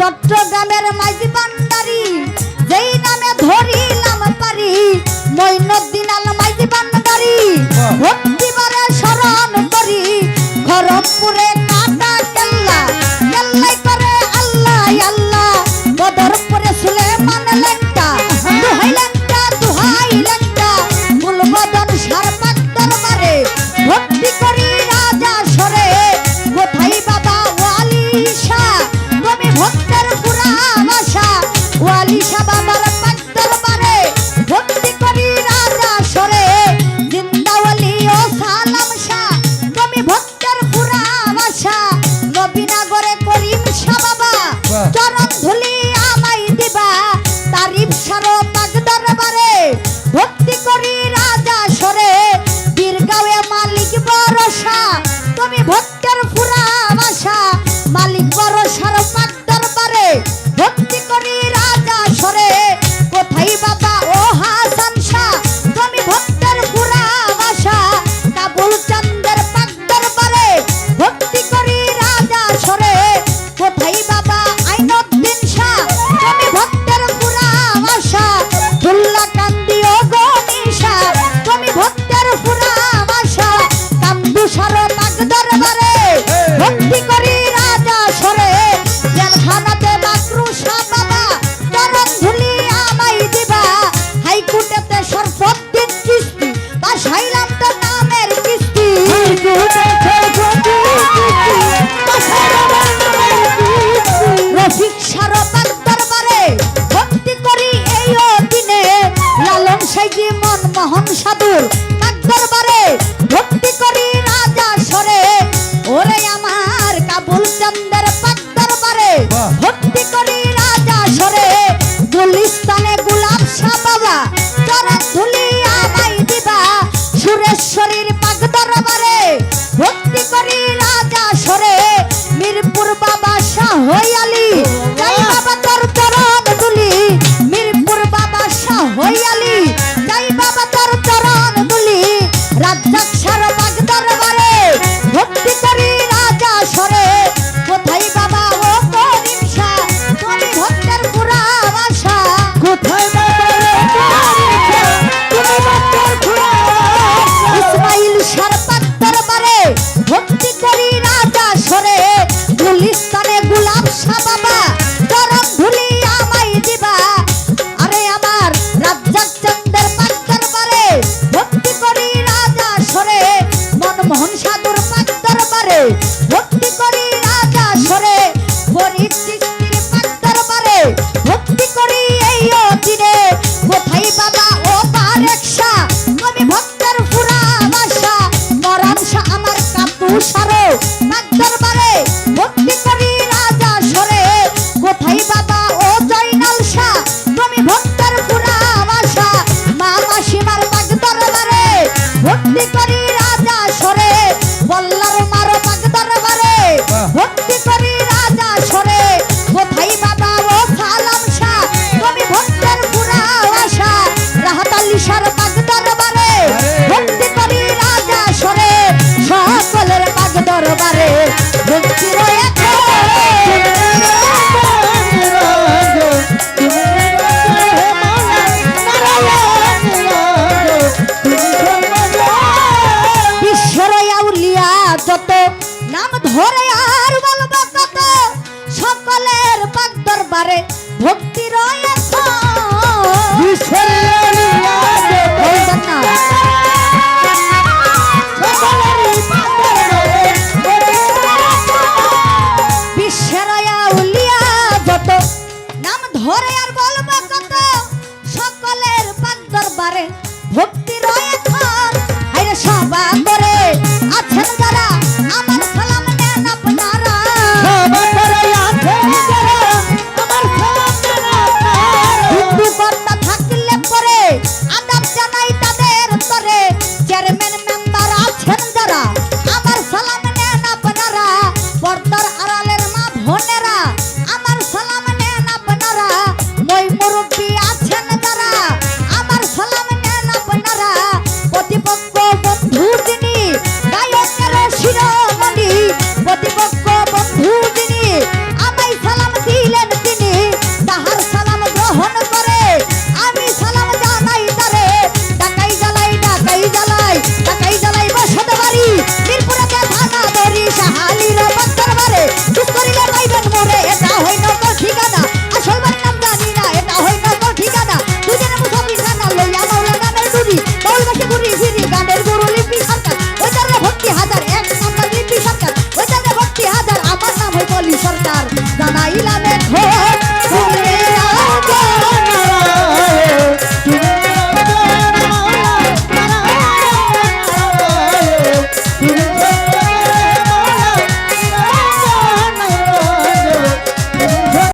চট্টগ্রামের মাঝি ভান্ডারি যেই নামে ধরিলাম পারি মঈনুদ্দিন আল মাঝি ভান্ডারি ভক্তিবারে স্মরণ করি খড়গপুরে কাটা কেল্লা কেল্লাই করে আল্লাহ আল্লাহ বদরপুরে সুলেমান লেঙ্কা দুহাই লেঙ্কা ফুলবদন সারপাক দরবারে ভক্তি করি রাজা সরে কোথায় বাবা ওয়ালি শাহ তুমি ভক্তের পুরা ভাষা ওয়ালি শাহ বাবার পাক দরবারে ভক্তি করি রাজা সরে জিন্দাওয়ালি ও সালাম শাহ তুমি ভক্তের পুরা ভাষা নবীনগরে করিম শাহ বাবা চরণ ধুলি আমায় দিবা তারিফ সারো পাক দরবারে ভক্তি করি রাজা সরে বীরগাঁওয়ে মালিক ভরসা তুমি ভক্তের পুরা ভাষা মালিক ভরসার পাক দরবারে ভক্তি করি রাজা সরে কোথায় বাবা ও হাসান শাহ তুমি ভক্তের পুরা ভাষা কাবুল চন্দের পাক দরবারে ভক্তি করি রাজা সরে কোথায় বাবা আইনুদ্দিন শাহ তুমি ভক্তের পুরা ভাষা দুল্লা কান্দি ও গনিশা তুমি ভক্তের পুরা ভাষা কান্দু সারো পাক দরবারে ভক্তি করি রাজা সরে জেলখানাতে মাকরুশা বাবা চরণ ধুলি আমায় দিবা হাইকোর্টেতে সরফুদ্দিন চিশতি বাসাইলাম তো নামের কিস্তি রফিক সারো পাক দরবারে ভক্তি করি এই দিনে লালন সাইজি মনমোহন সাধুর পাক দরবারে ভক্তি করি রাজা সরে ওরে আমার কাবুল চন্দের পাক দরবারে ভক্তি করি রাজা সরে গুলিস্তানে গোলাপ শাহ বাবা চরণ ধুলি আমায় দিবা সুরেশ্বরীর পাক দরবারে ভক্তি করি রাজা সরে মিরপুর বাবা শাহ আলী যাই বাবা তোর চরণ ধুলি মিরপুর বাবা শাহ আলী যাই বাবা তোর চরণ ধুলি রাজ্জাক শাহ পাক দরবারে ভক্তি করি রাজা সরে কোথায় বাবা ও করিম শাহ তুমি ভক্তের পুরা ভাষা কোথায় বাবা তুমি ভক্তের পুরা ইসমাইল শাহ পাক দরবারে ভক্তি করি রাজা সরে গুলিস্তানে গোলাপ শাহ বাবা চরণ ধুলি আমায় দিবা আরে আমার রাজ্জাক চন্দের পাক দরবারে ভক্তি করি রাজা সরে মনমোহন সাধুর পাক দরবারে ভক্তি করি রাজা সরে ফরিদ চিশতির পাক দরবারে ভক্তি করি এই দিনে কোথায় বাবা ও বারেক শাহ তুমি ভক্তের পুরা ভাষা মরান শাহ আমার কাপু সারো পাক দরবারে ভক্তি করি রাজা সরে কোথায় বাবা ও জয়নাল শাহ তুমি ভক্তের পুরা ভাষা মা মাসিমার পাক দরবারে ভক্তি করি রাজা সরে বল্লার মারো পাক দরবারে ভক্তি করি রাজা সরে কোথায় বাবা ও সালাম শাহ তুমি ভক্তের পুরা ভাষা রাহাত আলী শাহ পাক দরবারে ভক্তি করি রাজা সরে সকলের পাক দরবারে ভক্তি রয়েছে বিশ্বের আউলিয়া যত নাম ধরে আর বলবো কত সকলের পাক দরবারে ভক্তি রয়েছে বিশ্বের আউলিয়া যত বিশ্বের আউলিয়া যত নাম ধরে আর বলবো কত সকলের পাক দরবারে ভক্তি